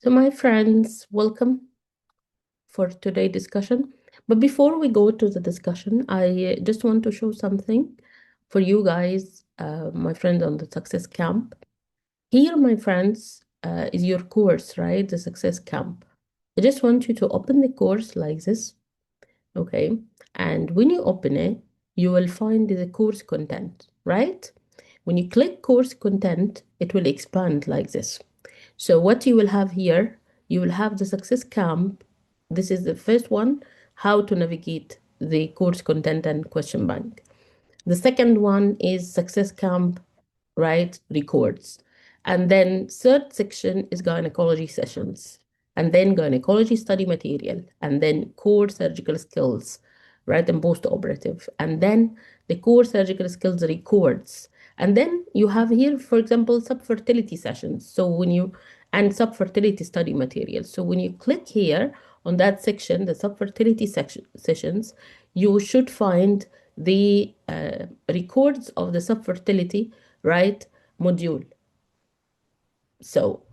So, my friends, welcome for today's discussion. But before we go to the discussion, I just want to show something for you guys, my friends on the Success Camp. Here, my friends, is your course, right? The Success Camp. I just want you to open the course like this, okay? And when you open it, you will find the course content, right? When you click course content, it will expand like this. So what you will have here, you will have the Success Camp. This is the first one, how to navigate the course content and question bank. The second one is Success Camp, right? Records. And then third section is gynecology sessions. And then gynecology study material. And then core surgical skills, right? And post-operative. And then the core surgical skills records. And then you have here, for example, subfertility sessions. So when you, and subfertility study material. So when you click here on that section, the subfertility sessions, you should find the records of the subfertility, right, module. So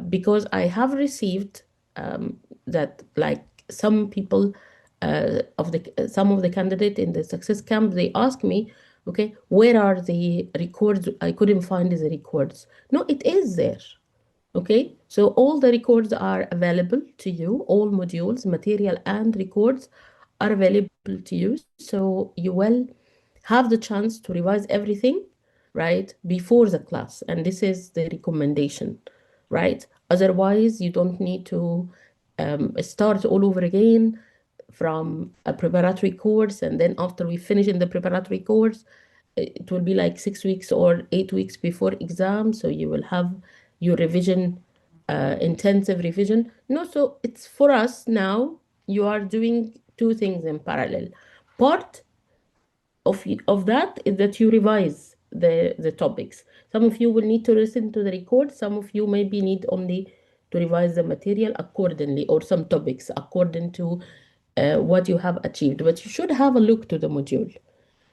because I have received that, like, some people some of the candidate in the Success Camp, they ask me, okay, where are the records? I couldn't find the records. No, it is there. Okay, so all the records are available to you, all modules, material and records are available to you. So you will have the chance to revise everything, right, before the class. And this is the recommendation, right? Otherwise, you don't need to start all over again from a preparatory course. And then after we finish in the preparatory course, it will be like 6 weeks or 8 weeks before exam. So you will have your revision, intensive revision. No, so it's for us now, you are doing two things in parallel. Part of that is that you revise the topics. Some of you will need to listen to the record. Some of you maybe need only to revise the material accordingly, or some topics according to what you have achieved. But you should have a look to the module,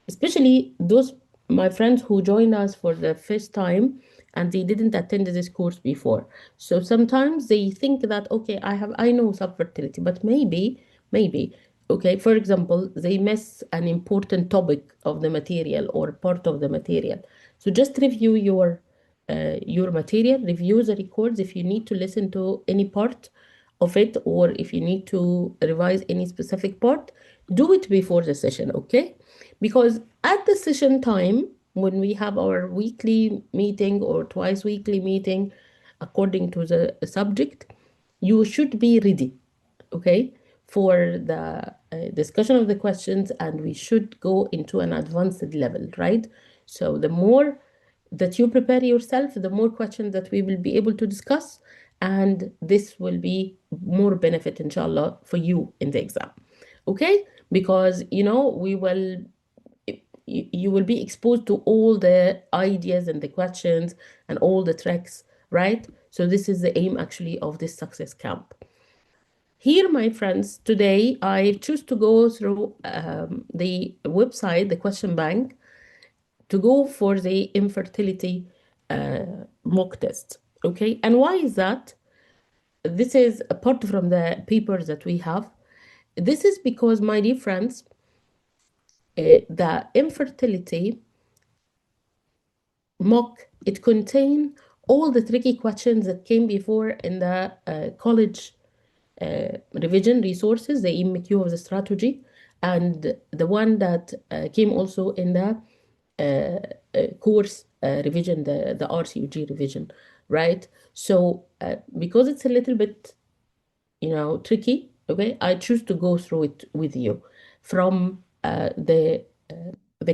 especially those my friends who joined us for the first time and they didn't attend this course before. So sometimes they think that, okay, I know subfertility, but maybe, okay, for example, they miss an important topic of the material or part of the material. So just review your material, review the records. If you need to listen to any part of it, or if you need to revise any specific part, do it before the session, okay? Because at the session time, when we have our weekly meeting or twice weekly meeting, according to the subject, you should be ready, okay, for the discussion of the questions, and we should go into an advanced level, right? So the more that you prepare yourself, the more questions that we will be able to discuss, and this will be more benefit, inshallah, for you in the exam, okay? Because, we will you will be exposed to all the ideas and the questions and all the tricks, right? So this is the aim actually of this Success Camp. Here, my friends, today I choose to go through the website, the question bank, to go for the infertility mock test. Okay, and why is that? This is apart from the papers that we have. This is because, my dear friends, the infertility mock, it contain all the tricky questions that came before in the college revision resources, the EMQ of the strategy, and the one that came also in the course revision, the RCOG revision, right? So because it's a little bit, tricky, okay, I choose to go through it with you from the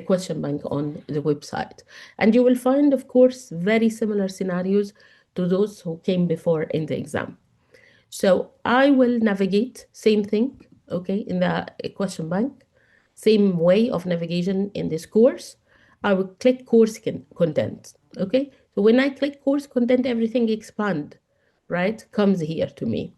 question bank on the website. And you will find, of course, very similar scenarios to those who came before in the exam. So I will navigate, same thing, okay, in the question bank, same way of navigation in this course. I will click course content, okay? So when I click course content, everything expand, right? Comes here to me.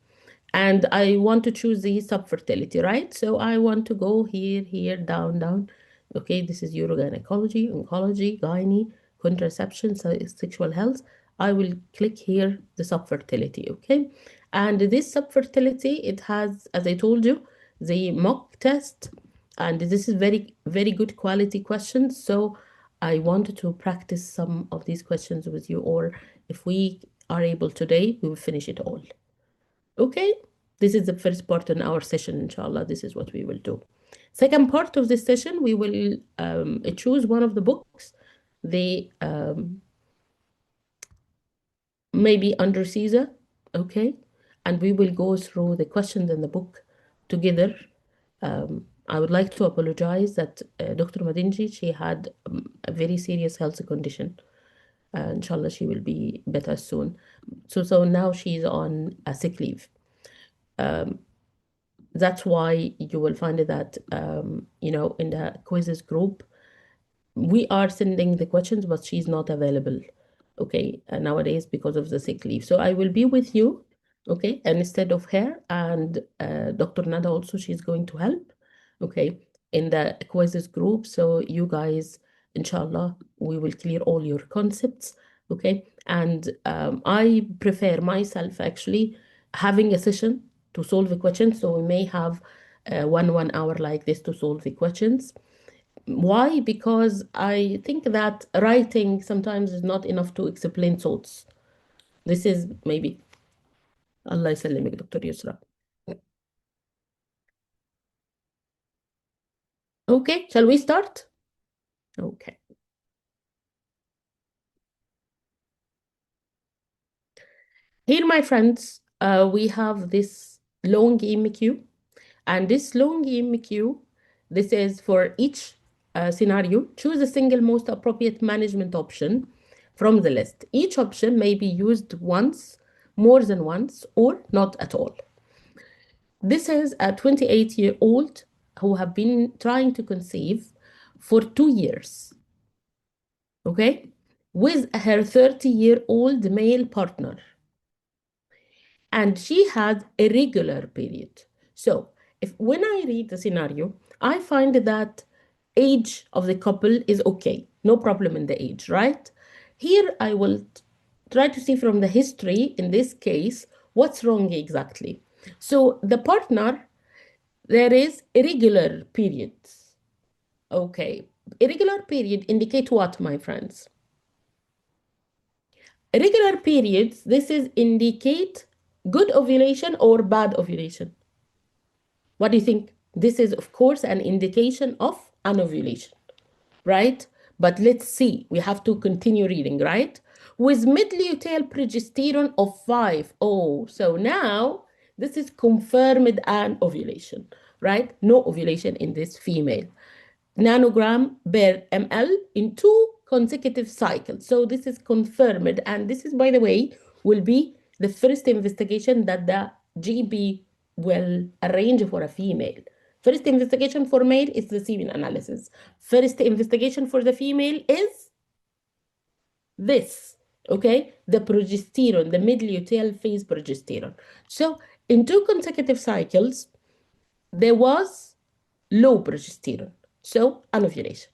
And I want to choose the subfertility, right? So I want to go here, down. Okay, this is urogynecology, oncology, gynae, contraception, sexual health. I will click here the subfertility, okay? And this subfertility, it has, as I told you, the mock test, and this is very, very good quality questions. So I wanted to practice some of these questions with you, or if we are able today, we will finish it all. Okay? This is the first part in our session, inshallah. This is what we will do. Second part of this session, we will choose one of the books, the maybe under Caesar, okay? And we will go through the questions in the book together. I would like to apologize that Dr. Madinji, she had a very serious health condition. Inshallah, she will be better soon. So now she's on a sick leave. That's why you will find that, in the quizzes group, we are sending the questions, but she's not available, okay, nowadays because of the sick leave. So I will be with you, okay, and instead of her, and Dr. Nada also, she's going to help, okay, in the quizzes group. So you guys, inshallah, we will clear all your concepts, okay. And I prefer myself actually having a session to solve the questions. So we may have one hour like this to solve the questions. Why? Because I think that writing sometimes is not enough to explain thoughts. This is maybe. Allah يسلمك Dr. Yusra. Okay, shall we start? Okay. Here, my friends, we have this long EMQ, and this long EMQ, this is for each scenario. Choose a single most appropriate management option from the list. Each option may be used once, more than once, or not at all. This is a 28-year-old who have been trying to conceive for 2 years, okay, with her 30-year-old male partner. And she had a regular period. So when I read the scenario, I find that age of the couple is okay, no problem in the age, right? Here I will try to see from the history in this case what's wrong exactly. So the partner, there is irregular periods. Okay, irregular period indicate what, my friends? Irregular periods, this is indicate good ovulation or bad ovulation. What do you think? This is, of course, an indication of anovulation, right? But let's see, we have to continue reading, right? With mid-luteal progesterone of 5. Oh, so now this is confirmed an ovulation, right? No ovulation in this female. Nanogram per ml in 2 consecutive cycles. So this is confirmed, and this is, by the way, will be the first investigation that the GB will arrange for a female. First investigation for male is the semen analysis. First investigation for the female is this, okay? The progesterone, the mid-luteal phase progesterone. So in 2 consecutive cycles, there was low progesterone, so anovulation.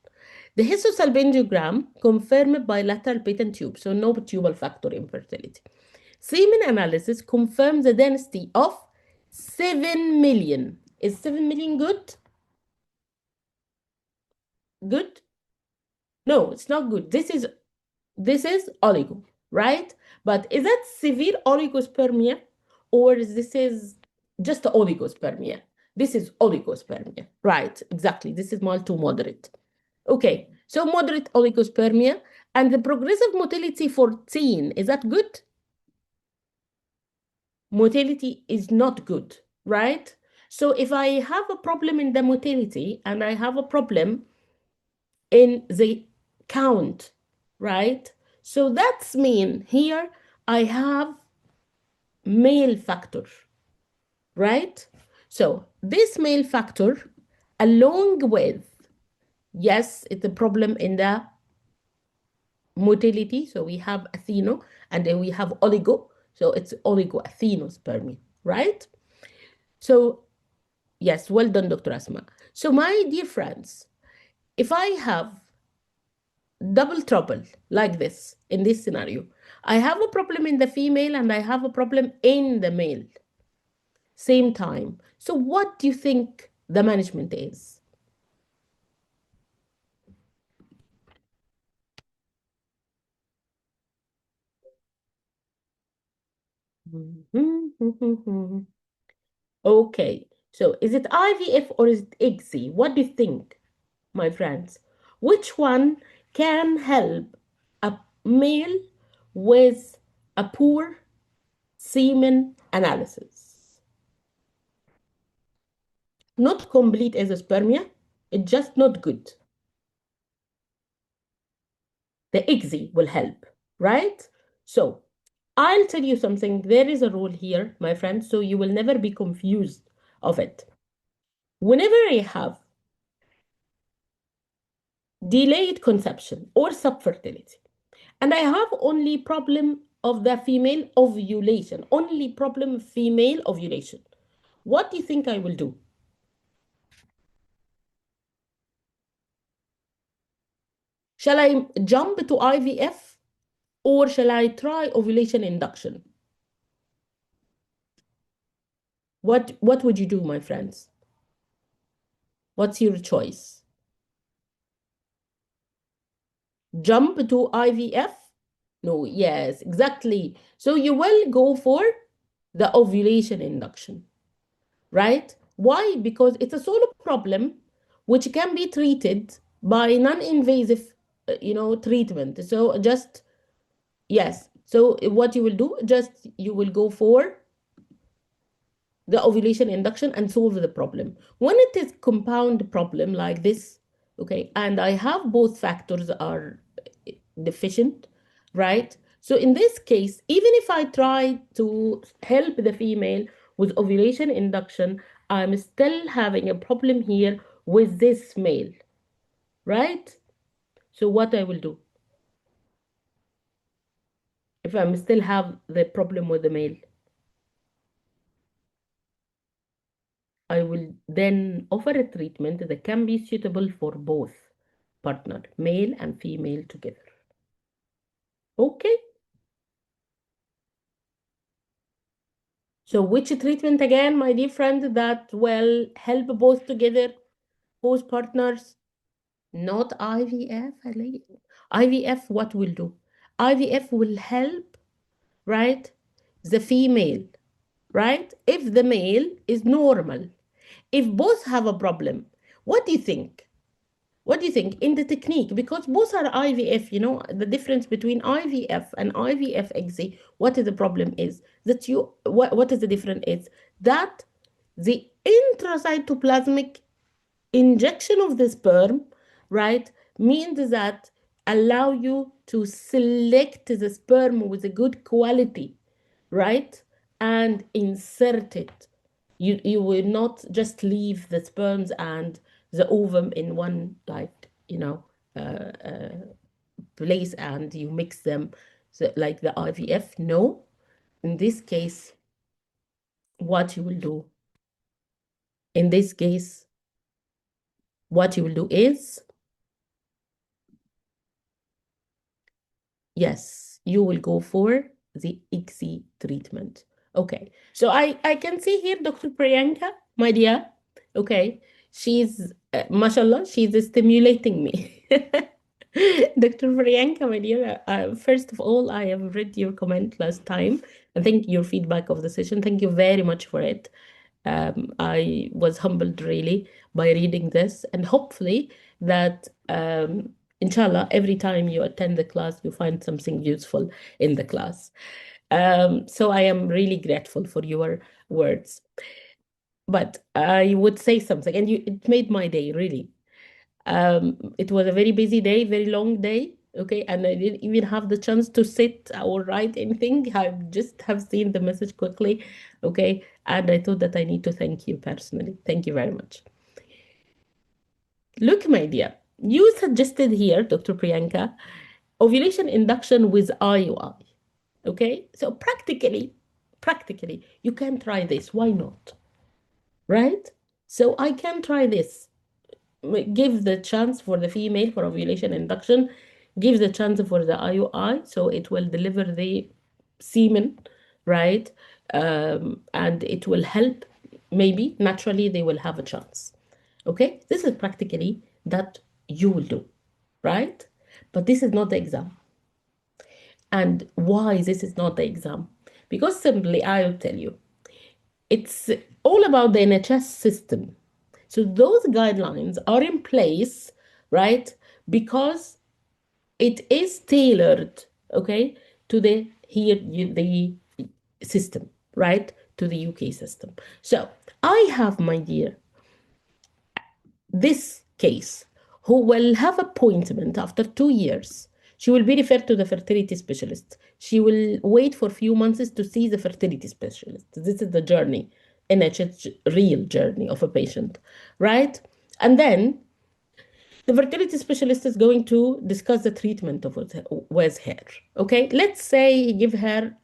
The histosalpingogram confirmed bilateral patent tube, so no tubal factor infertility. Semen analysis confirmed the density of 7 million. Is 7 million good? Good? No, it's not good. This is oligo, right? But is that severe oligospermia, or this is just oligospermia? This is oligospermia, right? Exactly. This is mild to moderate. Okay, so moderate oligospermia, and the progressive motility 14, is that good? Motility is not good, right? So if I have a problem in the motility and I have a problem in the count, right? So that's mean here I have male factor, right? So this male factor, along with, yes, it's a problem in the motility. So we have atheno, and then we have oligo. So it's oligoathenospermia, right? So yes, well done, Dr. Asma. So my dear friends, if I have double trouble like this in this scenario. I have a problem in the female and I have a problem in the male, same time. So what do you think the management is? Okay, so is it IVF or is it ICSI? What do you think, my friends? Which one can help a male with a poor semen analysis? Not complete azoospermia, it's just not good. The ICSI will help, right? So I'll tell you something. There is a rule here, my friends, so you will never be confused of it. Whenever I have delayed conception or subfertility, and I have only problem of the female ovulation, only problem female ovulation, what do you think I will do? Shall I jump to IVF or shall I try ovulation induction? What would you do, my friends? What's your choice? Jump to IVF? No, yes, exactly. So you will go for the ovulation induction, right? Why? Because it's a solo problem which can be treated by non-invasive, treatment. So just, yes. So what you will do, just you will go for the ovulation induction and solve the problem. When it is compound problem like this, okay, and I have both factors are deficient, right? So in this case, even if I try to help the female with ovulation induction, I'm still having a problem here with this male, right? So what I will do if I'm still have the problem with the male? I will then offer a treatment that can be suitable for both partner, male and female together. Okay. So which treatment again, my dear friend, that will help both together, both partners? Not IVF. IVF, what will do? IVF will help, right? The female, right? If the male is normal, if both have a problem, what do you think? What do you think in the technique? Because both are IVF, the difference between IVF and IVF XZ, what is the problem is that what is the difference is that the intracytoplasmic injection of the sperm, right, means that allow you to select the sperm with a good quality, right, and insert it. You will not just leave the sperms and the ovum in one uh, uh, place and you mix them, so like the IVF. No, in this case, what you will do in this case, what you will do is, yes, you will go for the ICSI treatment. Okay, so I can see here Dr. Priyanka, my dear. Okay, she's, mashallah, she's stimulating me. Dr. Priyanka, my dear, first of all, I have read your comment last time. I think your feedback of the session. Thank you very much for it. I was humbled really by reading this, and hopefully that, inshallah, every time you attend the class, you find something useful in the class. So I am really grateful for your words. But I would say something, and it made my day really. It was a very busy day, very long day. Okay, and I didn't even have the chance to sit or write anything. I just have seen the message quickly. Okay, and I thought that I need to thank you personally. Thank you very much. Look, my dear, you suggested here, Dr. Priyanka, ovulation induction with IUI. Okay, so practically, you can try this. Why not? Right? So I can try this. Give the chance for the female for ovulation induction, gives a chance for the IUI, so it will deliver the semen, right? And it will help, maybe naturally they will have a chance. Okay, this is practically that you will do, right? But this is not the exam. And why this is not the exam? Because simply, I'll tell you, it's all about the NHS system. So those guidelines are in place, right? Because it is tailored, okay, to the system, right? To the UK system. So I have, my dear, this case who will have appointment after 2 years. She will be referred to the fertility specialist. She will wait for a few months to see the fertility specialist. This is the journey, NHS real journey of a patient, right? And then the fertility specialist is going to discuss the treatment of with her. Okay, let's say he give her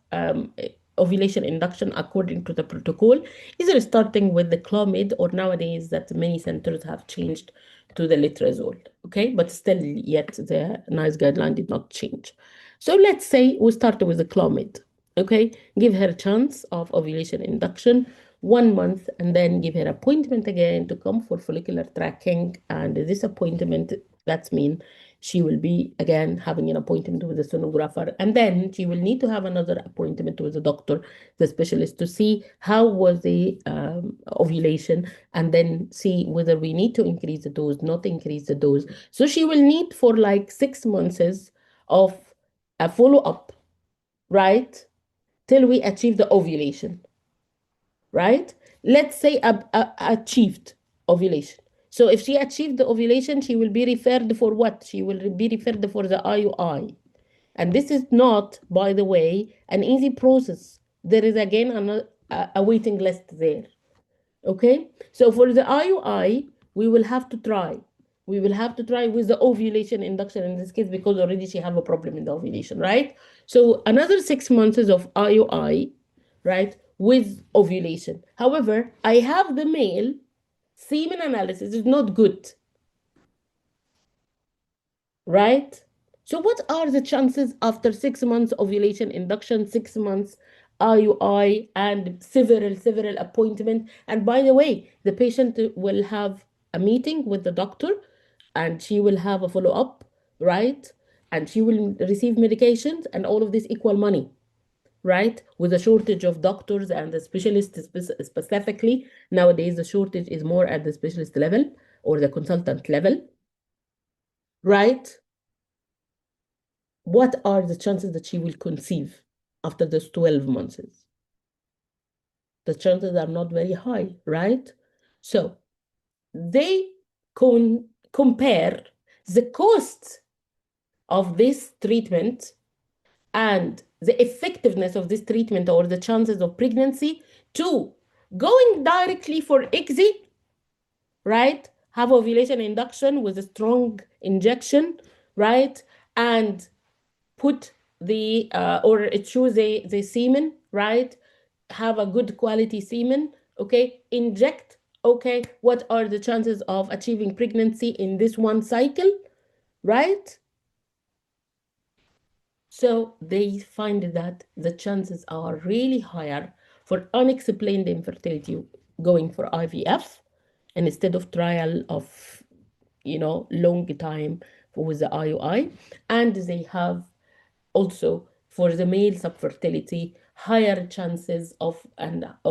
ovulation induction according to the protocol, either starting with the Clomid or nowadays that many centers have changed to the letrozole. Okay, but still yet the NICE guideline did not change. So let's say we start with the Clomid. Okay, give her a chance of ovulation induction 1 month, and then give her appointment again to come for follicular tracking. And this appointment, that's mean she will be again having an appointment with the sonographer, and then she will need to have another appointment with the doctor, the specialist, to see how was the ovulation, and then see whether we need to increase the dose, not increase the dose. So she will need for like 6 months of a follow-up, right, till we achieve the ovulation, right? Let's say achieved ovulation. So if she achieved the ovulation, she will be referred for what? She will be referred for the IUI. And this is not, by the way, an easy process. There is again a waiting list there. Okay? So for the IUI, we will have to try. We will have to try with the ovulation induction in this case because already she have a problem in the ovulation, right? So another 6 months of IUI, right, with ovulation. However, I have the male semen analysis is not good, right? So what are the chances after 6 months ovulation induction, 6 months IUI, and several appointment? And by the way, the patient will have a meeting with the doctor, and she will have a follow-up, right? And she will receive medications, and all of this equal money, right? With a shortage of doctors and the specialists specifically. Nowadays, the shortage is more at the specialist level or the consultant level, right? What are the chances that she will conceive after those 12 months? The chances are not very high, right? So they compare the cost of this treatment and the effectiveness of this treatment or the chances of pregnancy to going directly for ICSI, right? Have ovulation induction with a strong injection, right? And put the or choose the semen, right? Have a good quality semen, okay? Inject, okay? What are the chances of achieving pregnancy in this one cycle, right? So they find that the chances are really higher for unexplained infertility going for IVF, and instead of trial of long time with the IUI. And they have also for the male subfertility higher chances of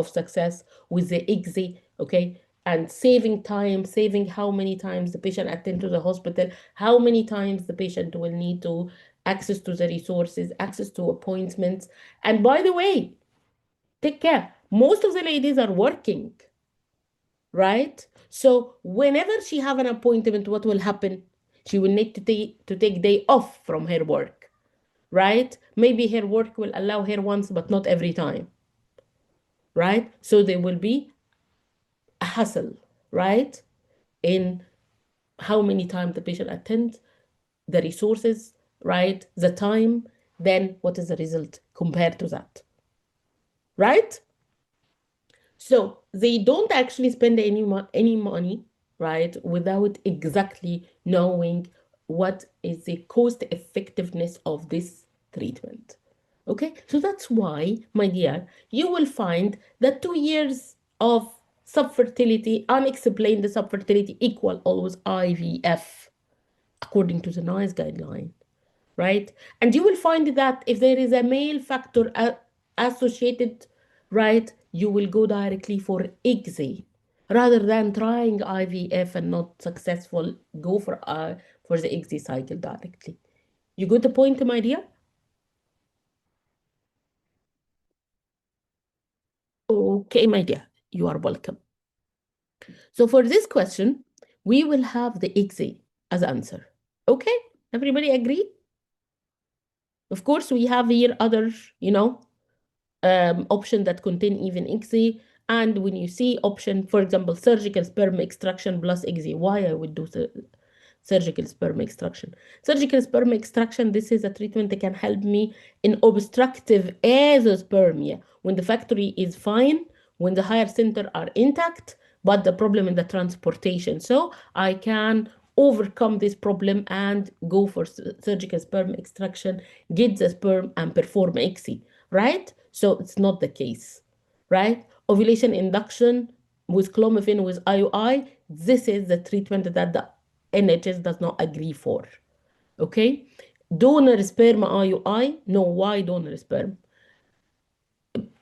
success with the ICSI, okay? And saving time, saving how many times the patient attend to the hospital, how many times the patient will need to access to the resources, access to appointments. And by the way, take care, most of the ladies are working, right? So whenever she have an appointment, what will happen? She will need to take day off from her work, right? Maybe her work will allow her once, but not every time, right? So there will be a hassle, right? In how many times the patient attends, the resources, right? The time, then what is the result compared to that, right? So they don't actually spend any money, right, without exactly knowing what is the cost effectiveness of this treatment. Okay, so that's why, my dear, you will find that 2 years of subfertility, unexplained subfertility, equal always IVF, according to the NICE guideline, right? And you will find that if there is a male factor associated, right, you will go directly for ICSI rather than trying IVF and not successful, go for the ICSI cycle directly. You got the point, my dear? Okay, my dear, you are welcome. So for this question, we will have the ICSI as answer. Okay, everybody agree? Of course, we have here other, option that contain even ICSI. And when you see option, for example, surgical sperm extraction plus ICSI, why I would do surgical sperm extraction? Surgical sperm extraction, this is a treatment that can help me in obstructive azoospermia when the factory is fine, when the higher center are intact, but the problem in the transportation. So I can overcome this problem and go for surgical sperm extraction, get the sperm and perform ICSI, right? So it's not the case, right? Ovulation induction with clomiphene with IUI, this is the treatment that the NHS does not agree for, okay? Donor sperm IUI, no, why donor sperm?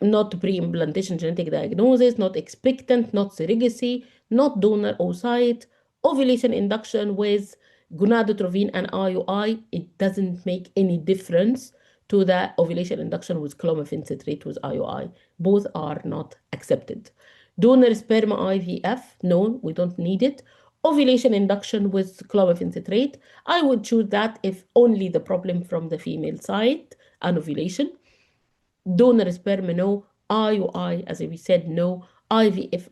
Not pre-implantation genetic diagnosis, not expectant, not surrogacy, not donor oocyte, ovulation induction with gonadotropin and IUI, it doesn't make any difference to the ovulation induction with clomiphene citrate with IUI. Both are not accepted. Donor sperm IVF, no, we don't need it. Ovulation induction with clomiphene citrate, I would choose that if only the problem from the female side and ovulation. Donor sperm, no. IUI, as we said, no. IVF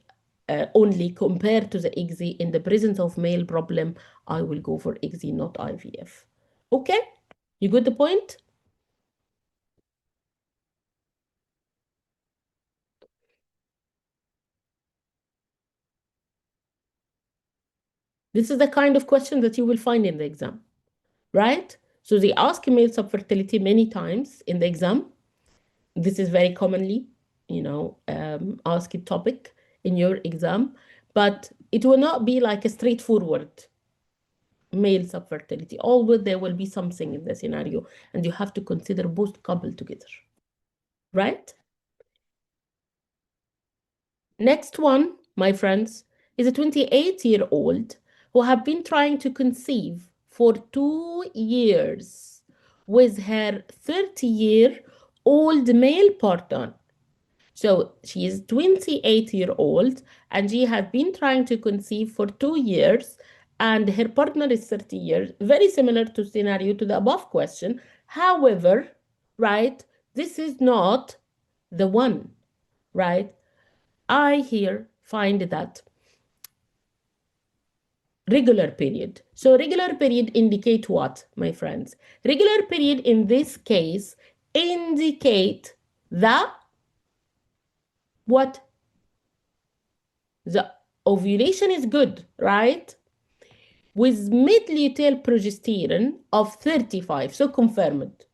only compared to the ICSI. In the presence of male problem, I will go for ICSI, not IVF. Okay? You got the point? This is the kind of question that you will find in the exam, right? So they ask male subfertility many times in the exam. This is very commonly, asked topic in your exam, but it will not be like a straightforward male subfertility. Always there will be something in the scenario, and you have to consider both couple together, right? Next one, my friends, is a 28-year-old who have been trying to conceive for 2 years with her 30-year-old male partner. So she is 28-year-old and she has been trying to conceive for 2 years and her partner is 30 years, very similar to scenario to the above question. However, right, this is not the one, right? I here find that regular period. So regular period indicate what, my friends? Regular period in this case indicate the what? The ovulation is good, right? With mid-luteal progesterone of 35, so confirmed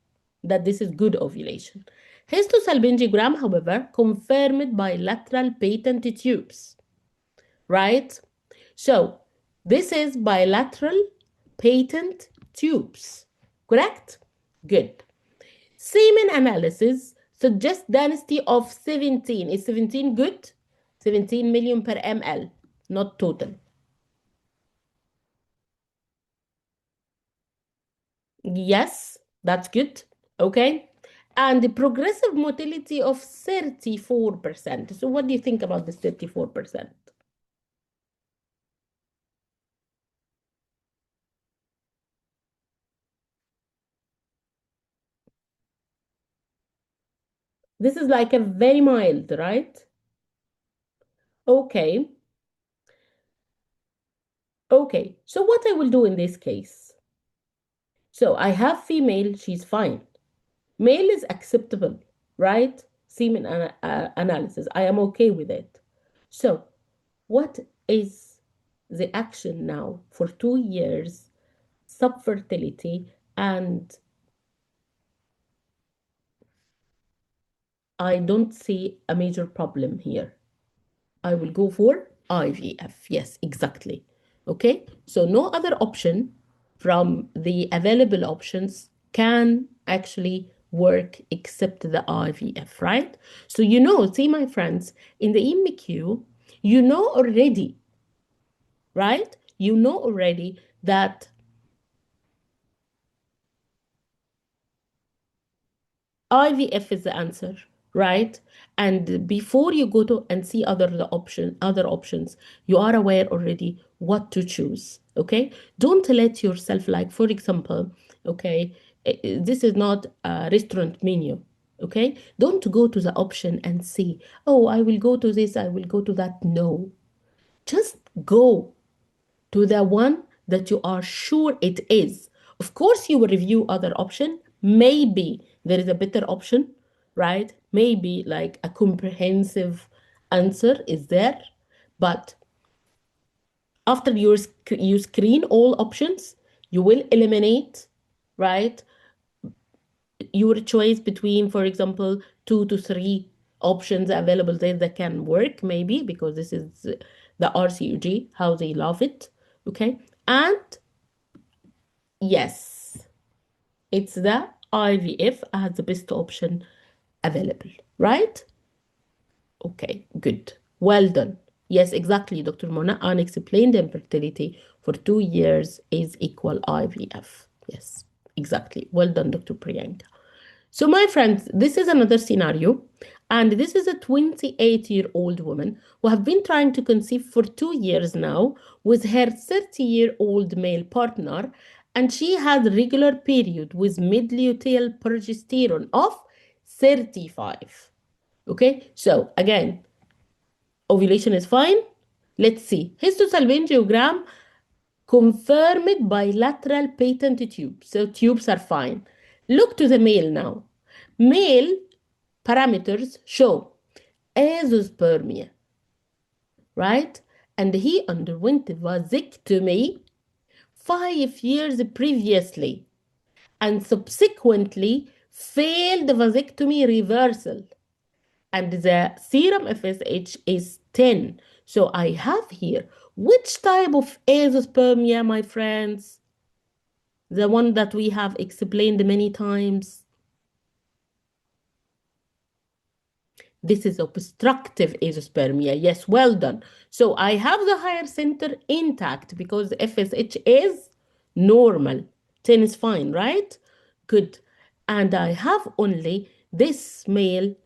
that this is good ovulation. Histosalpingogram, however, confirmed by lateral patent tubes, right? So this is bilateral patent tubes, correct? Good. Semen analysis suggests density of 17. Is 17 good? 17 million per ml, not total. Yes, that's good. Okay. And the progressive motility of 34%. So what do you think about this 34%? This is like a very mild, right? Okay. Okay. So what I will do in this case? So I have female, she's fine. Male is acceptable, right? Semen analysis. I am okay with it. So what is the action now for 2 years? subfertility, and I don't see a major problem here. I will go for IVF. Yes, exactly. Okay, so no other option from the available options can actually work except the IVF, right? So, see, my friends, in the EMQ, you know already, right? You know already that IVF is the answer, right? And before you go to and see other options, you are aware already what to choose. Okay, don't let yourself, like, for example, okay, this is not a restaurant menu. Okay, don't go to the option and see, oh, I will go to this, I will go to that. No, just go to the one that you are sure it is. Of course, you will review other option. Maybe there is a better option, right? Maybe like a comprehensive answer is there. But after you screen all options, you will eliminate, right, your choice between, for example, 2 to 3 options available there that can work, maybe because this is the RCOG, how they love it. Okay. And yes, it's the IVF as the best option available, right? Okay, good. Well done. Yes, exactly, Dr. Mona. Unexplained infertility for 2 years is equal IVF. Yes, exactly. Well done, Dr. Priyanka. So, my friends, this is another scenario. And this is a 28-year-old woman who have been trying to conceive for 2 years now with her 30-year-old male partner. And she had regular period with mid-luteal progesterone of 35. Okay, so again, ovulation is fine. Let's see. Histosalpingogram confirmed bilateral patent tube. So tubes are fine. Look to the male now. Male parameters show azoospermia, right? And he underwent vasectomy 5 years previously and subsequently failed vasectomy reversal. And the serum FSH is 10. So I have here which type of azoospermia, my friends? The one that we have explained many times. This is obstructive azoospermia. Yes, well done. So I have the higher center intact because FSH is normal. 10 is fine, right? Good. And I have only this male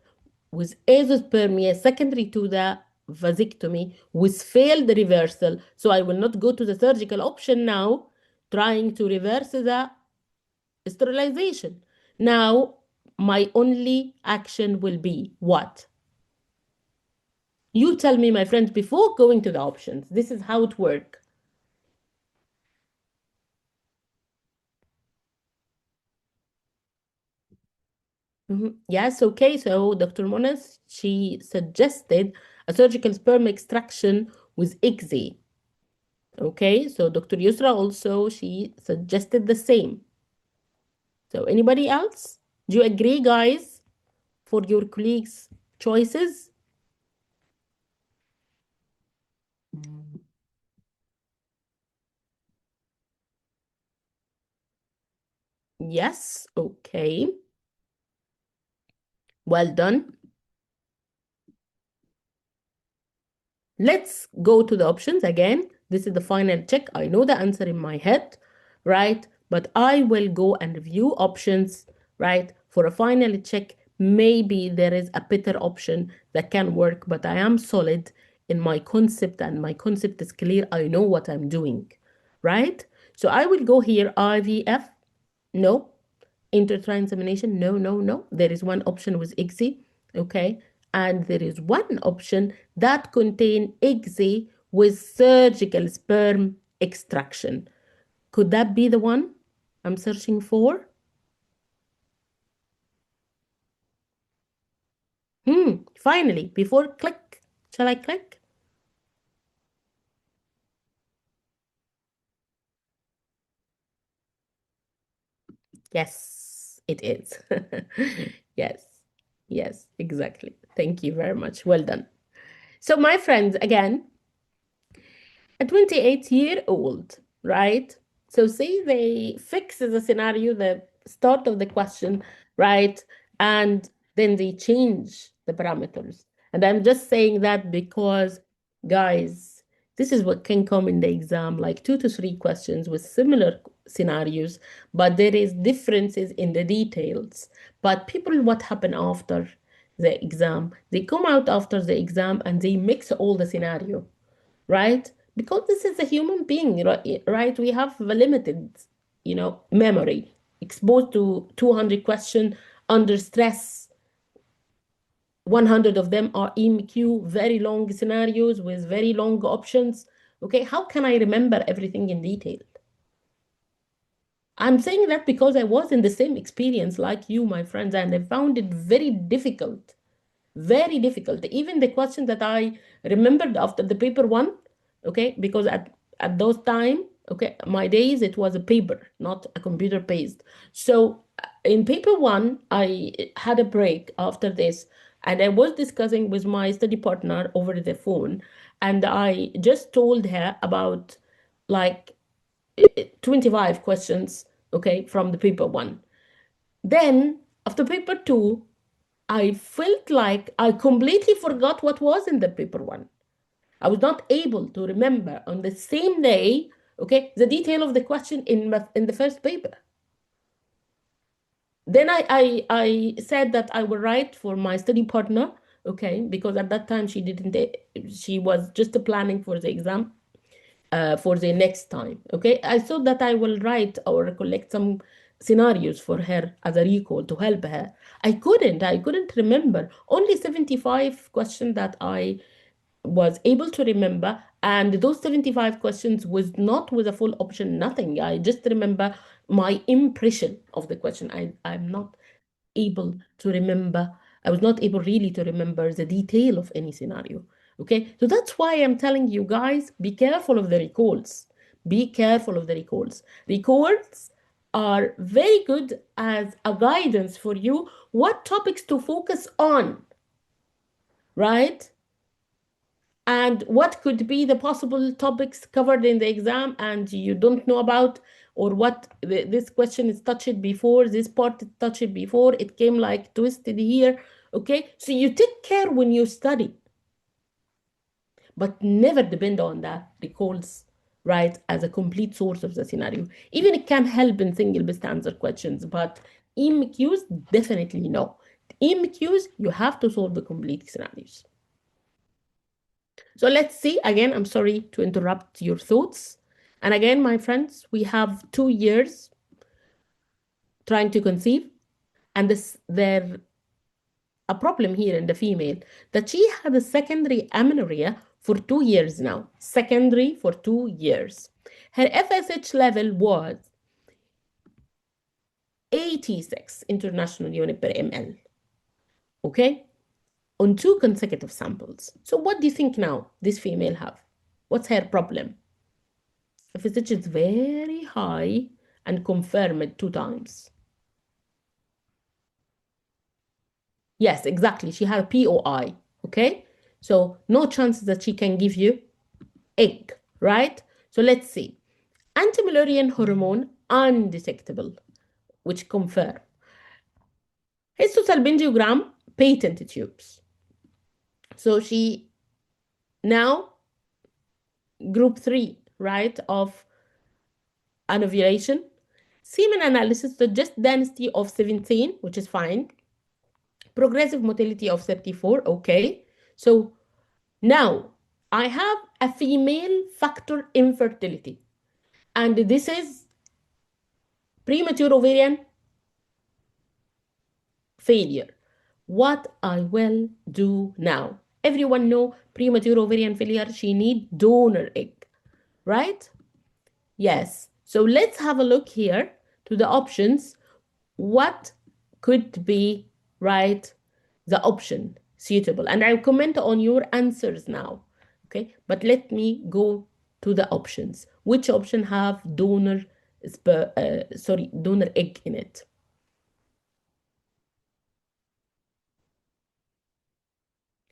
with azoospermia secondary to the vasectomy with failed reversal. So I will not go to the surgical option now, trying to reverse the sterilization. Now, my only action will be what? You tell me, my friends, before going to the options. This is how it works. Yes, okay. So Dr. Monas, she suggested a surgical sperm extraction with ICSI. Okay, so Dr. Yusra also, she suggested the same. So anybody else? Do you agree, guys, for your colleagues' choices? Yes, okay. Well done. Let's go to the options again. This is the final check. I know the answer in my head, right? But I will go and review options, right? For a final check, maybe there is a better option that can work, but I am solid in my concept and my concept is clear. I know what I'm doing, right? So I will go here, IVF, no. Intrauterine insemination, no, no, no. There is one option with ICSI, okay? And there is one option that contain ICSI with surgical sperm extraction. Could that be the one I'm searching for? Finally, before click, shall I click? Yes, it is. Yes, yes, exactly. Thank you very much. Well done. So, my friends, again, a 28-year-old, right? So say they fix the scenario, the start of the question, right? And then they change the parameters. And I'm just saying that because, guys, this is what can come in the exam, like 2 to 3 questions with similar scenarios, but there is differences in the details. But people, what happen after the exam? They come out after the exam and they mix all the scenario, right? Because this is a human being, right? We have a limited, memory, exposed to 200 questions under stress. 100 of them are EMQ, very long scenarios with very long options. Okay, how can I remember everything in detail? I'm saying that because I was in the same experience like you, my friends, and I found it very difficult. Very difficult. Even the question that I remembered after the paper one, okay, because at those time, okay, my days it was a paper, not a computer based. So in paper one, I had a break after this, and I was discussing with my study partner over the phone, and I just told her about like 25 questions, okay, from the paper one. Then after paper two, I felt like I completely forgot what was in the paper one. I was not able to remember on the same day, okay, the detail of the question in the first paper. Then I said that I would write for my study partner, okay, because at that time she was just planning for the exam for the next time. Okay, I thought that I will write or collect some scenarios for her as a recall to help her. I couldn't remember. Only 75 questions that I was able to remember, and those 75 questions was not with a full option, nothing. I just remember my impression of the question. I'm not able to remember. I was not able really to remember the detail of any scenario. Okay, so that's why I'm telling you guys, be careful of the recalls. Be careful of the recalls. Recalls are very good as a guidance for you what topics to focus on, right? And what could be the possible topics covered in the exam and you don't know about, or what this question is touched before, this part is touched before, it came like twisted here. Okay, so you take care when you study, but never depend on that recalls, right, as a complete source of the scenario. Even it can help in single best answer questions, but EMQs, definitely no. EMQs, you have to solve the complete scenarios. So let's see. Again, I'm sorry to interrupt your thoughts. And again, my friends, we have 2 years trying to conceive, and there a problem here in the female that she had a secondary amenorrhea for 2 years now. Secondary for 2 years. Her FSH level was 86 international unit per ml. Okay? On 2 consecutive samples. So what do you think now this female have? What's her problem? FSH is very high and confirmed 2 times. Yes, exactly. She had a POI. Okay. So no chances that she can give you egg, right? So let's see. Anti-Mullerian hormone undetectable, which confirm. Histosalpingogram, patent tubes. So she now group 3, right, of anovulation. Semen analysis suggests density of 17, which is fine. Progressive motility of 34, okay. So now I have a female factor infertility, and this is premature ovarian failure. What I will do now? Everyone know premature ovarian failure, she need donor egg, right? Yes. So let's have a look here to the options. What could be, right, the option suitable? And I'll comment on your answers now. Okay, but let me go to the options. Which option have donor donor egg in it.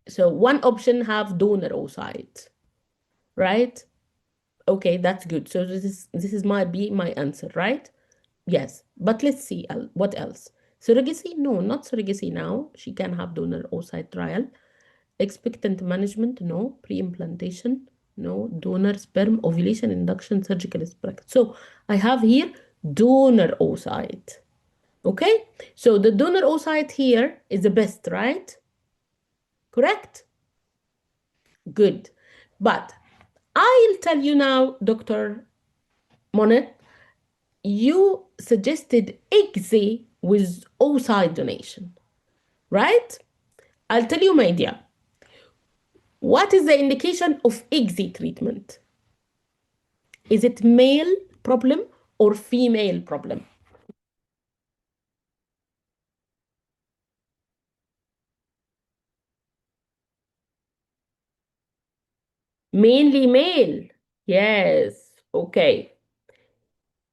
So one option have donor oocyte, right? Okay, that's good. So this is might be my answer, right? Yes, but let's see what else. Surrogacy? No, not surrogacy now. She can have donor oocyte trial. Expectant management? No. Pre-implantation? No. Donor sperm ovulation induction surgical bracket. So I have here donor oocyte. Okay, so the donor oocyte here is the best, right? Correct? Good. But I'll tell you now, Dr. Monet, you suggested ICSI with oocyte donation, right? I'll tell you my idea. What is the indication of ICSI treatment? Is it male problem or female problem? Mainly male. Yes. Okay.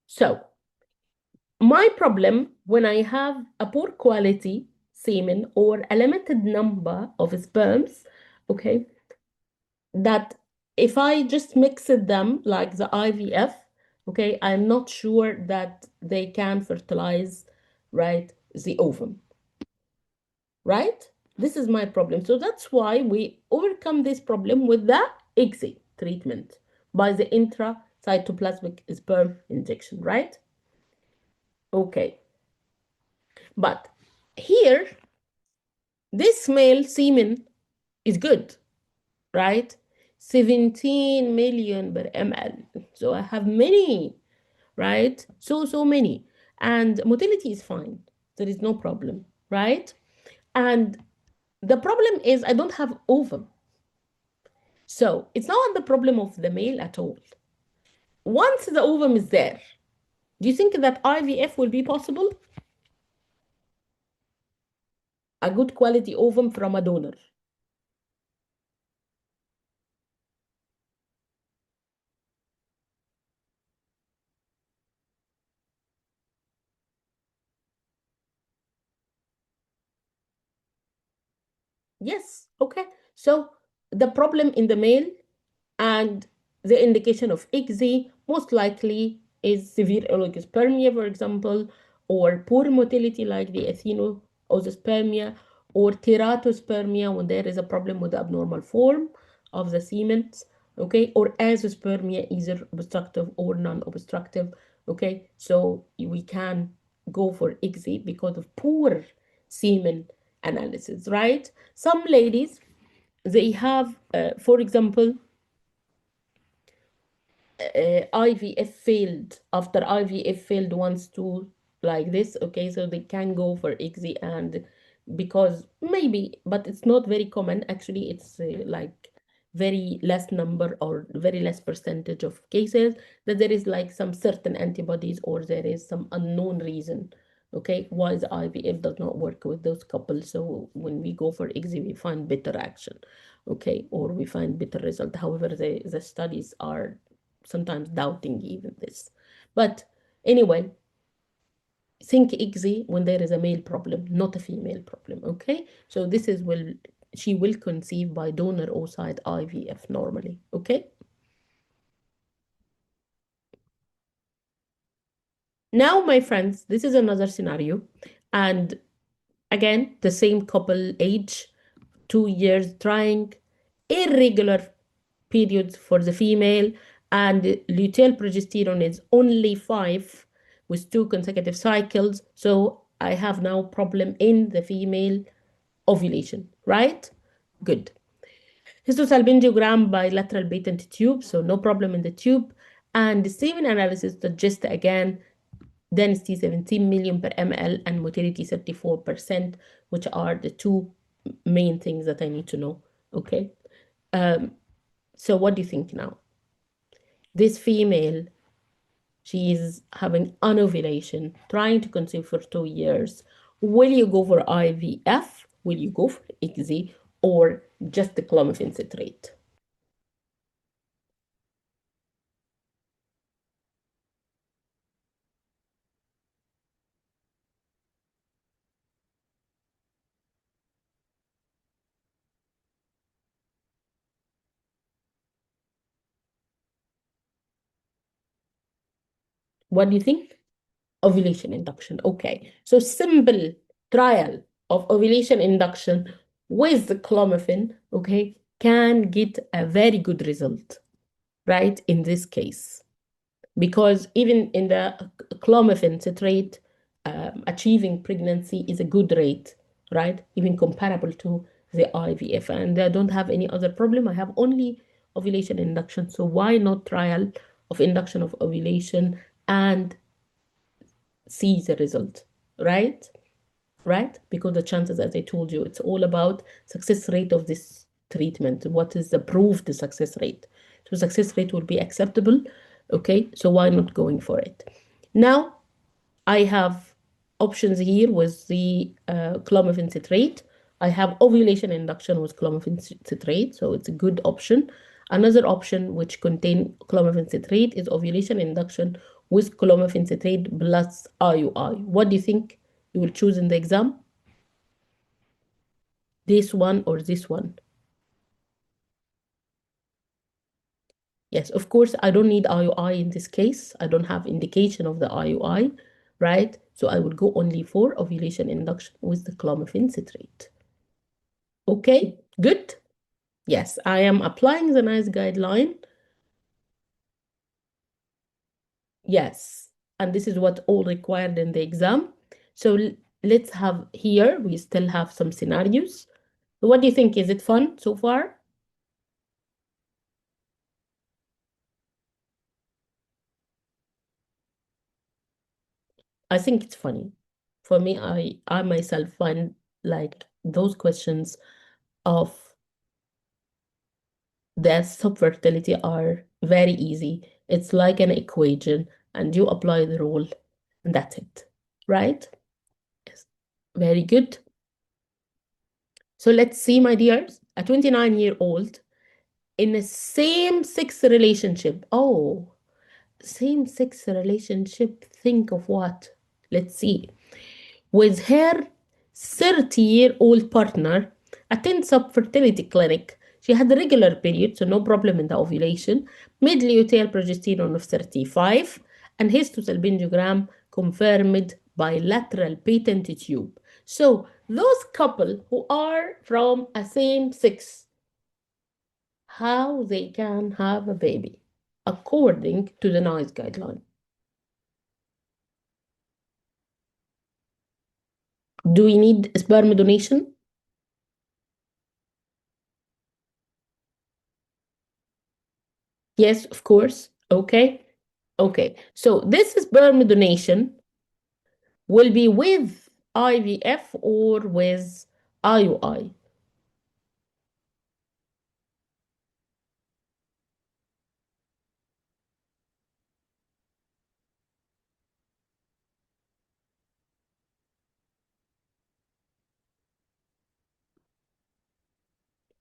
So my problem when I have a poor quality semen or a limited number of sperms, okay, that if I just mix them like the IVF, okay, I'm not sure that they can fertilize, right, the ovum, right? This is my problem. So that's why we overcome this problem with the ICSI treatment by the intracytoplasmic sperm injection, right? Okay. But here, this male semen is good, right? 17 million per ml. So I have many, right? So many. And motility is fine. There is no problem, right? And the problem is I don't have ovum. So it's not the problem of the male at all. Once the ovum is there, do you think that IVF will be possible? A good quality ovum from a donor. Yes, okay. So the problem in the male and the indication of ICSI most likely is severe oligospermia, for example, or poor motility like the ethinoospermia or teratospermia when there is a problem with the abnormal form of the semen, okay, or azoospermia, either obstructive or non-obstructive, okay. So we can go for ICSI because of poor semen analysis, right? Some ladies, they have, for example, IVF failed, after IVF failed once too, like this, okay, so they can go for ICSI, and because maybe, but it's not very common, actually, it's like very less number or very less percentage of cases that there is like some certain antibodies or there is some unknown reason, okay, why the IVF does not work with those couples. So when we go for ICSI, we find better action, okay, or we find better result. However, the studies are sometimes doubting even this. But anyway, think ICSI when there is a male problem, not a female problem, okay? So this is she will conceive by donor oocyte IVF normally, okay? Now, my friends, this is another scenario. And again, the same couple age, 2 years trying, irregular periods for the female, and luteal progesterone is only 5 with 2 consecutive cycles. So I have now problem in the female ovulation, right? Good. Histosalpingogram bilateral patent tube, so no problem in the tube. And the semen analysis suggests again density 17 million per ml and motility 34%, which are the two main things that I need to know. Okay. So what do you think now? This female, she is having anovulation, trying to conceive for 2 years. Will you go for IVF? Will you go for ICSI or just the clomiphene citrate? What do you think? Ovulation induction. Okay. So simple trial of ovulation induction with the clomiphene, okay, can get a very good result, right? In this case, because even in the clomiphene citrate, achieving pregnancy is a good rate, right? Even comparable to the IVF, and I don't have any other problem. I have only ovulation induction. So why not trial of induction of ovulation and see the result, right? Right? Because the chances, as I told you, it's all about success rate of this treatment. What is the proved success rate? So success rate will be acceptable. Okay, so why not going for it? Now, I have options here with the clomiphene citrate. I have ovulation induction with clomiphene citrate, so it's a good option. Another option which contain clomiphene citrate is ovulation induction with clomiphene citrate plus IUI. What do you think you will choose in the exam? This one or this one? Yes, of course, I don't need IUI in this case. I don't have indication of the IUI, right? So I would go only for ovulation induction with the clomiphene citrate. Okay, good. Yes, I am applying the NICE guideline. Yes, and this is what all required in the exam. So let's have here, we still have some scenarios. What do you think? Is it fun so far? I think it's funny. For me, I myself find like those questions of the subfertility are very easy. It's like an equation, and you apply the rule, and that's it, right? Yes. Very good. So let's see, my dears, a 29-year-old in a same-sex relationship. Oh, same-sex relationship. Think of what? Let's see. With her 30-year-old partner, attend sub-fertility clinic. She had a regular period, so no problem in the ovulation. Mid luteal progesterone of 35, and histossalpingogram confirmed bilateral patent tube. So those couple who are from a same sex, how they can have a baby according to the NICE guideline. Do we need sperm donation? Yes, of course. Okay. Okay. So this sperm donation will be with IVF or with IUI.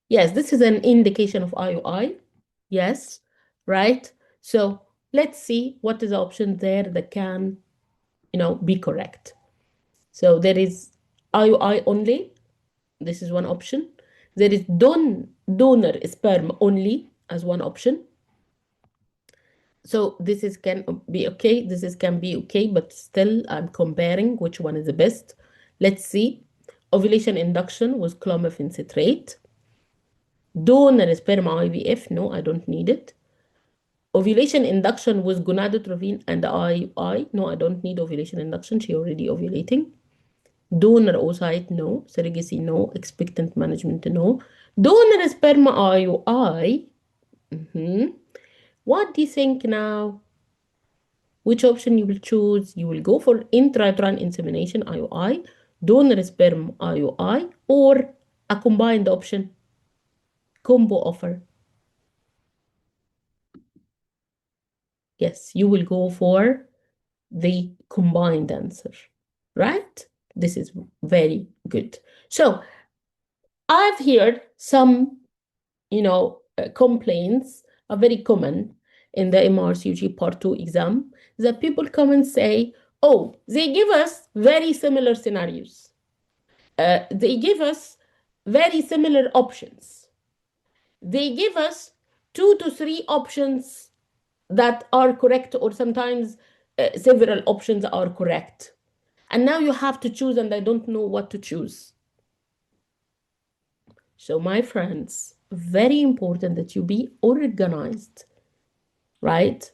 Yes, this is an indication of IUI. Yes, right? So let's see what is the option there that can, be correct. So there is IUI only. This is one option. There is donor sperm only as one option. So this is can be okay. This is can be okay, but still I'm comparing which one is the best. Let's see. Ovulation induction with clomiphene citrate. Donor sperm IVF. No, I don't need it. Ovulation induction with gonadotropin and IUI. No, I don't need ovulation induction. She already ovulating. Donor oocyte, no. Surrogacy, no. Expectant management, no. Donor sperm IUI. What do you think now? Which option you will choose? You will go for intrauterine insemination IUI, donor sperm IUI, or a combined option, combo offer. Yes, you will go for the combined answer, right? This is very good. So I've heard some, complaints are very common in the MRCOG Part 2 exam that people come and say, oh, they give us very similar scenarios. They give us very similar options. They give us 2 to 3 options that are correct, or sometimes several options are correct. And now you have to choose, and I don't know what to choose. So, my friends, very important that you be organized, right?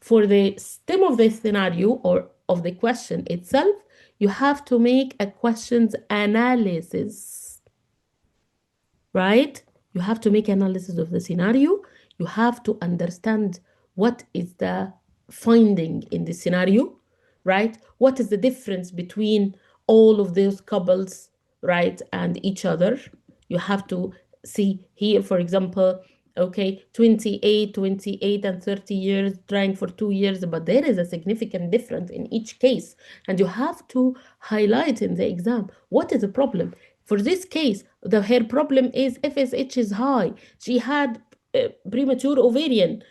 For the stem of the scenario or of the question itself, you have to make a questions analysis, right? You have to make analysis of the scenario. You have to understand what is the finding in the scenario, right? What is the difference between all of those couples, right, and each other? You have to see here, for example, okay, 28 and 30 years trying for 2 years, but there is a significant difference in each case. And you have to highlight in the exam what is the problem. For this case, her problem is FSH is high. She had premature ovarian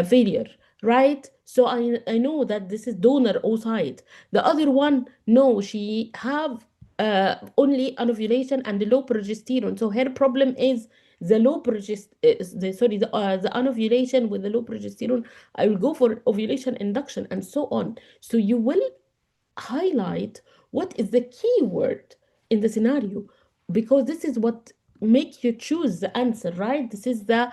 failure, right? So I know that this is donor oocyte. The other one, no, she have only anovulation and low progesterone. So her problem is the low the anovulation with the low progesterone. I will go for ovulation induction and so on. So you will highlight what is the key word in the scenario, because this is what makes you choose the answer, right? This is the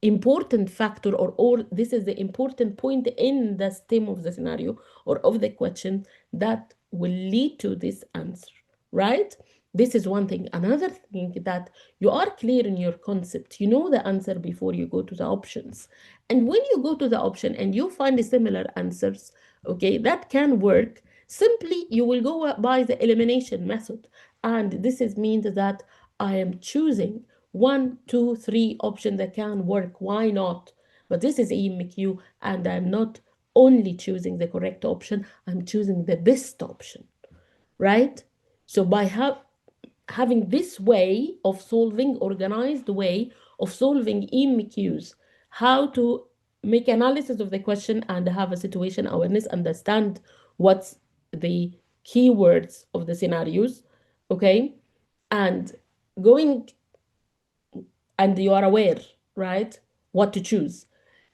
important factor, or this is the important point in the stem of the scenario or of the question that will lead to this answer, right? This is one thing. Another thing, that you are clear in your concept, you know the answer before you go to the options. And when you go to the option and you find similar answers, okay, that can work. Simply, you will go by the elimination method. And this is means that I am choosing 1, 2, 3 options that can work. Why not? But this is EMQ, and I'm not only choosing the correct option, I'm choosing the best option, right? So by having this way of solving, organized way of solving EMQs, how to make analysis of the question and have a situation awareness, understand what's the keywords of the scenarios, okay? And going, and you are aware, right? What to choose.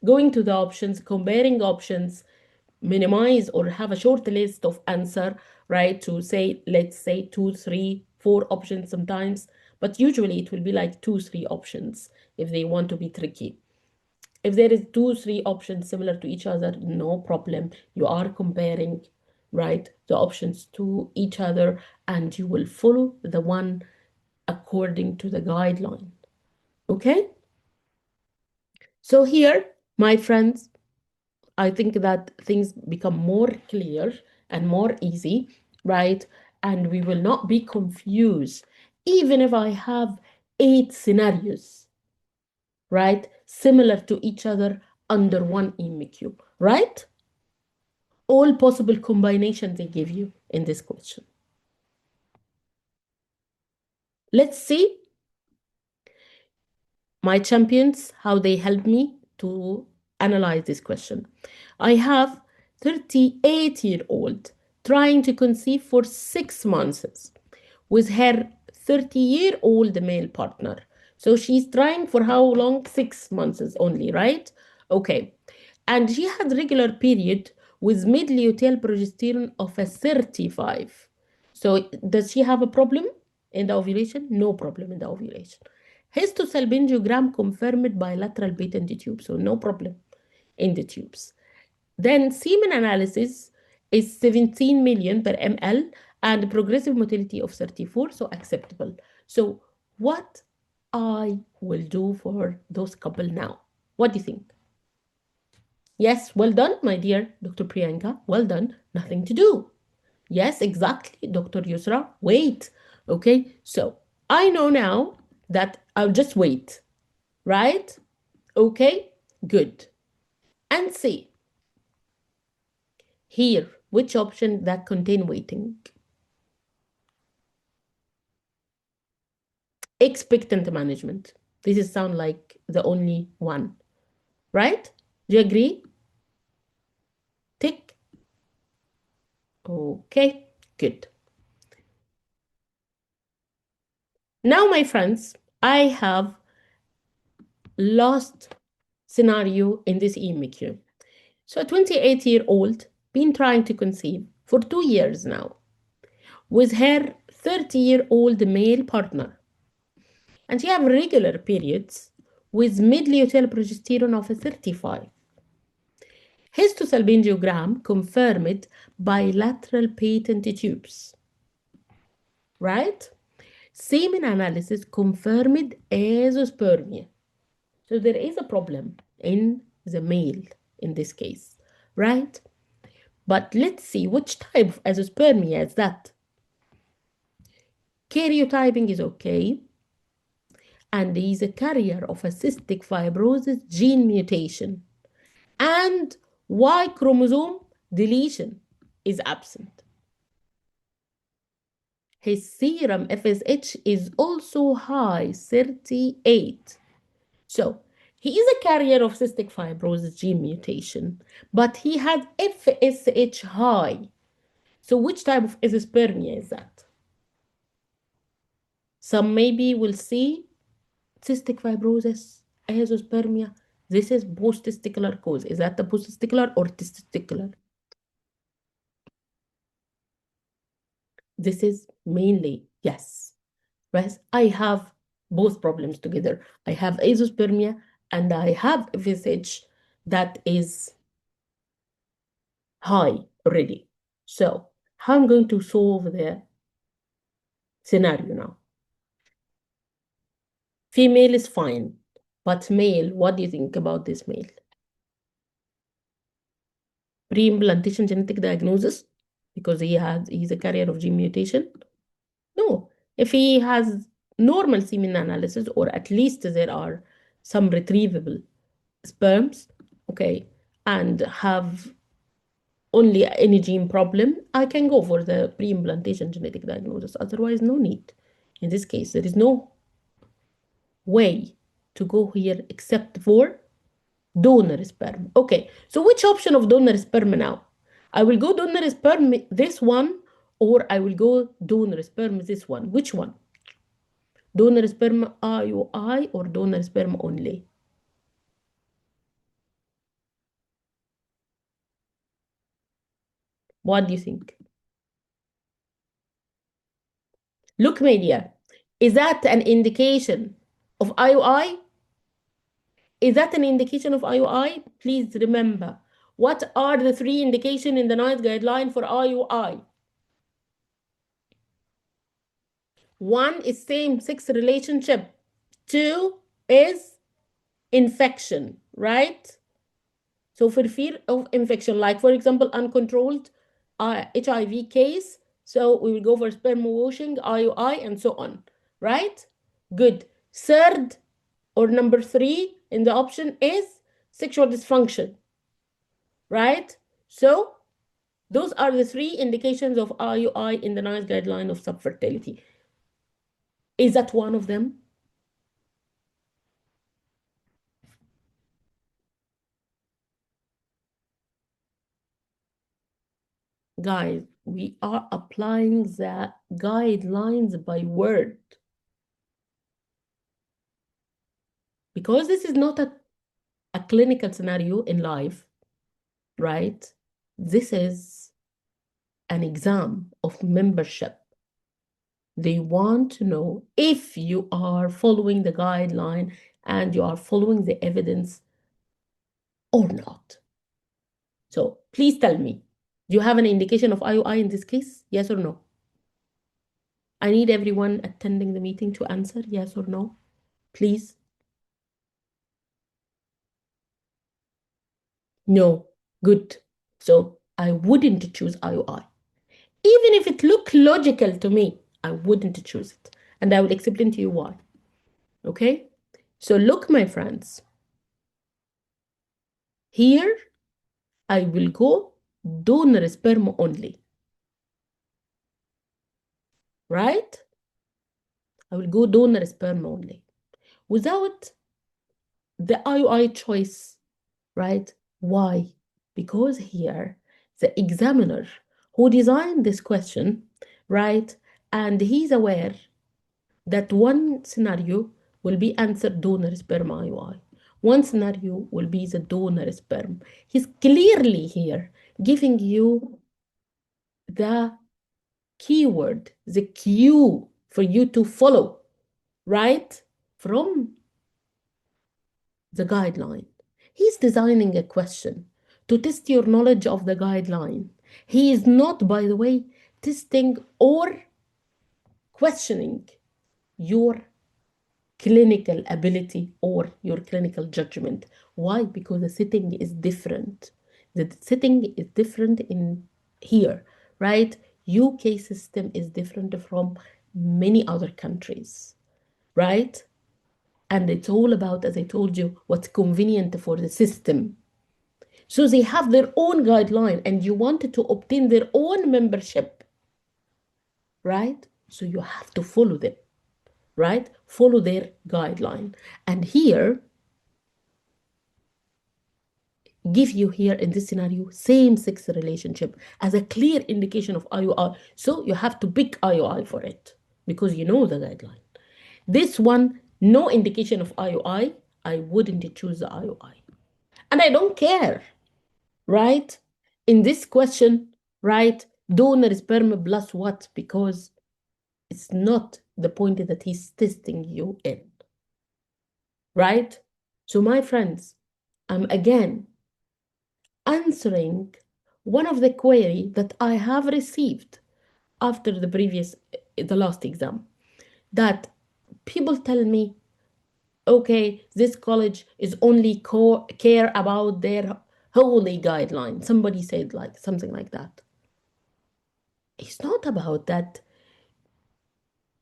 Going to the options, comparing options, minimize or have a short list of answer, right? To say, let's say 2, 3, 4 options sometimes, but usually it will be like 2, 3 options if they want to be tricky. If there is 2, 3 options similar to each other, no problem. You are comparing, right, the options to each other, and you will follow the one according to the guideline. Okay? So here, my friends, I think that things become more clear and more easy, right? And we will not be confused, even if I have 8 scenarios, right? Similar to each other under one EMQ, right? All possible combinations they give you in this question. Let's see my champions, how they help me to analyze this question. I have 38-year-old trying to conceive for 6 months with her 30-year-old male partner. So she's trying for how long? 6 months only, right? Okay. And she had regular period with mid-luteal progesterone of a 35. So does she have a problem in the ovulation? No problem in the ovulation. Histosalpingogram confirmed bilateral patent tube, so no problem in the tubes. Then semen analysis is 17 million per ml and progressive motility of 34, so acceptable. So what I will do for those couple now? What do you think? Yes, well done, my dear Dr. Priyanka. Well done. Nothing to do. Yes, exactly, Dr. Yusra. Wait. Okay, so I know now that I'll just wait, right? Okay, good. And see here which option that contain waiting. Expectant management. This is sound like the only one, right? Do you agree? Tick. Okay, good. Now, my friends, I have last scenario in this EMQ. So a 28-year-old been trying to conceive for 2 years now with her 30-year-old male partner. And she have regular periods with mid-luteal progesterone of 35. Histosalpingogram confirmed bilateral patent tubes, right? Semen analysis confirmed azoospermia. So there is a problem in the male in this case, right? But let's see which type of azoospermia is that. Karyotyping is okay, and he's a carrier of a cystic fibrosis gene mutation, and Y chromosome deletion is absent. His serum FSH is also high, 38. So he is a carrier of cystic fibrosis gene mutation, but he had FSH high. So which type of azoospermia is that? Some maybe will see cystic fibrosis, azoospermia. This is post-testicular cause. Is that the post-testicular or testicular? This is mainly, yes. Right? I have both problems together. I have azoospermia and I have FSH that is high already. So how I'm going to solve the scenario now? Female is fine, but male, what do you think about this male? Pre-implantation genetic diagnosis, because he's a carrier of gene mutation? No. If he has normal semen analysis, or at least there are some retrievable sperms, okay, and have only any gene problem, I can go for the pre-implantation genetic diagnosis. Otherwise, no need. In this case, there is no way to go here except for donor sperm. Okay, so which option of donor sperm now? I will go donor sperm this one, or I will go donor sperm this one. Which one? Donor sperm IUI or donor sperm only? What do you think? Look, media, is that an indication of IUI? Is that an indication of IUI? Please remember, what are the 3 indications in the NICE guideline for IUI? 1 is same-sex relationship. 2 is infection, right? So for fear of infection, like for example, uncontrolled HIV case, so we will go for sperm washing, IUI, and so on, right? Good. Third, or number 3 in the option is sexual dysfunction, right? So those are the 3 indications of IUI in the NICE guideline of subfertility. Is that one of them? Guys, we are applying the guidelines by word. Because this is not a clinical scenario in life, right? This is an exam of membership. They want to know if you are following the guideline and you are following the evidence or not. So please tell me, do you have an indication of IUI in this case? Yes or no? I need everyone attending the meeting to answer yes or no, please. No, good. So I wouldn't choose IUI. Even if it looked logical to me, I wouldn't choose it. And I will explain to you why. Okay? So look, my friends. Here, I will go donor sperm only. Right? I will go donor sperm only. Without the IUI choice, right? Why? Because here, the examiner who designed this question, right? And he's aware that one scenario will be answered donor sperm IUI. One scenario will be the donor sperm. He's clearly here giving you the keyword, the cue for you to follow, right? From the guideline. He's designing a question to test your knowledge of the guideline. He is not, by the way, testing or questioning your clinical ability or your clinical judgment. Why? Because the setting is different. The setting is different in here, right? UK system is different from many other countries, right? And it's all about, as I told you, what's convenient for the system. So they have their own guideline and you wanted to obtain their own membership, right? So you have to follow them, right? Follow their guideline. And here, give you here in this scenario, same-sex relationship as a clear indication of IUI. So you have to pick IUI for it because you know the guideline. This one, no indication of IUI, I wouldn't choose the IUI. And I don't care, right? In this question, right? Donor sperm plus what? Because it's not the point that he's testing you in, right? So my friends, I'm again answering one of the query that I have received after the last exam, that people tell me, okay, this college is only care about their holy guideline. Somebody said like something like that. It's not about that.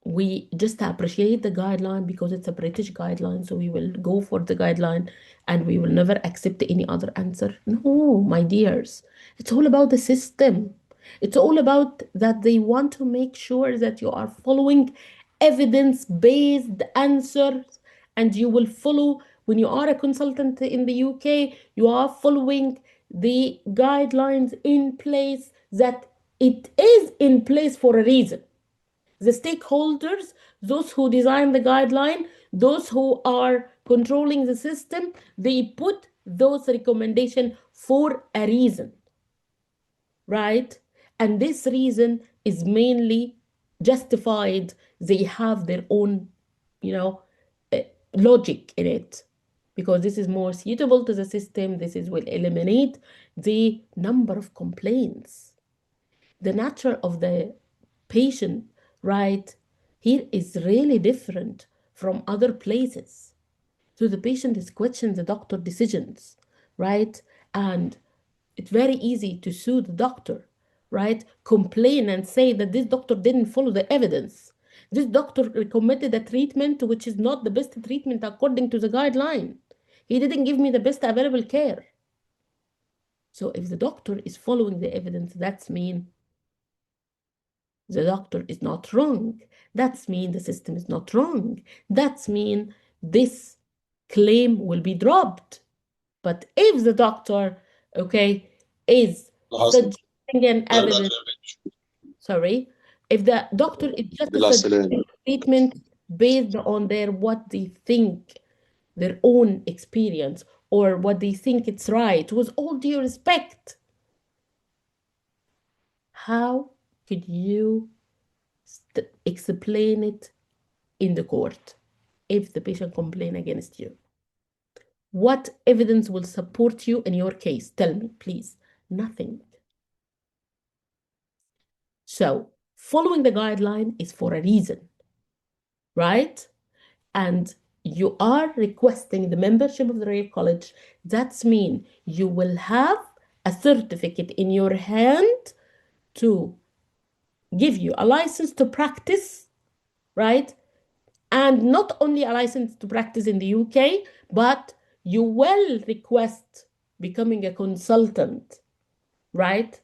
We just appreciate the guideline because it's a British guideline, so we will go for the guideline and we will never accept any other answer. No, my dears, it's all about the system. It's all about that they want to make sure that you are following evidence-based answers and you will follow, when you are a consultant in the UK, you are following the guidelines in place, that it is in place for a reason. The stakeholders, those who design the guideline, those who are controlling the system, they put those recommendations for a reason, right? And this reason is mainly justified. They have their own, you know, logic in it, because this is more suitable to the system. This is will eliminate the number of complaints. The nature of the patient, right, here is really different from other places. So the patient is questioning the doctor decisions, right? And it's very easy to sue the doctor, right? Complain and say that this doctor didn't follow the evidence. This doctor recommended a treatment which is not the best treatment according to the guideline. He didn't give me the best available care. So if the doctor is following the evidence, that's mean the doctor is not wrong. That's mean the system is not wrong. That's mean this claim will be dropped. But if the doctor, okay, is suggesting an evidence, sorry, if the doctor is just suggesting treatment based on their what they think, their own experience, or what they think it's right, with all due respect, how could you explain it in the court if the patient complain against you? What evidence will support you in your case? Tell me, please. Nothing. So following the guideline is for a reason, right? And you are requesting the membership of the Royal College. That's mean you will have a certificate in your hand to give you a license to practice, right? And not only a license to practice in the UK, but you will request becoming a consultant, right?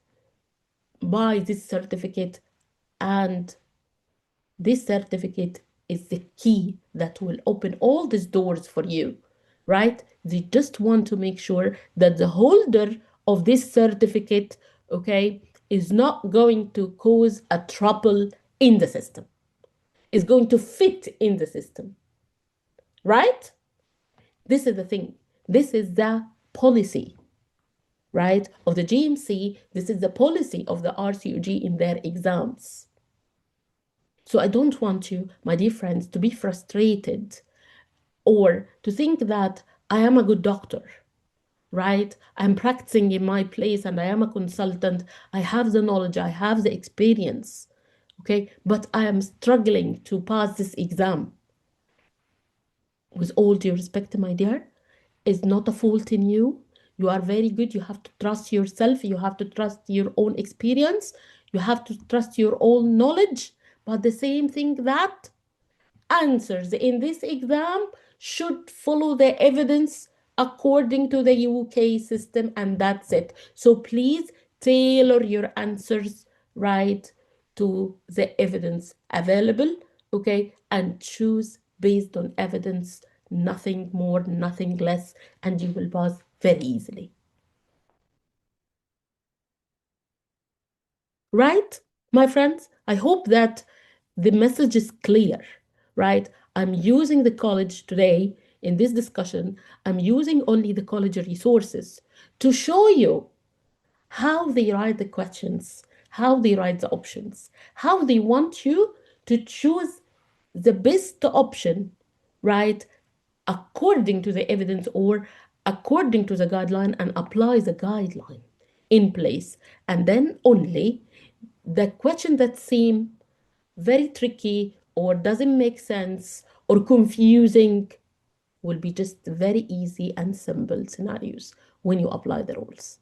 By this certificate. And this certificate is the key that will open all these doors for you, right? They just want to make sure that the holder of this certificate, okay, is not going to cause a trouble in the system, is going to fit in the system, right? This is the thing. This is the policy. right? Of the GMC, this is the policy of the RCOG in their exams. So I don't want you, my dear friends, to be frustrated or to think that I am a good doctor, right? I'm practicing in my place and I am a consultant. I have the knowledge, I have the experience, okay? But I am struggling to pass this exam. With all due respect, my dear, is not a fault in you. You are very good. You have to trust yourself. You have to trust your own experience. You have to trust your own knowledge. But the same thing that answers in this exam should follow the evidence according to the UK system, and that's it. So please tailor your answers right to the evidence available, okay, and choose based on evidence, nothing more, nothing less, and you will pass very easily. Right, my friends? I hope that the message is clear, right? I'm using the college today in this discussion. I'm using only the college resources to show you how they write the questions, how they write the options, how they want you to choose the best option, right? According to the evidence or according to the guideline and apply the guideline in place. And then only the question that seem very tricky or doesn't make sense or confusing will be just very easy and simple scenarios when you apply the rules.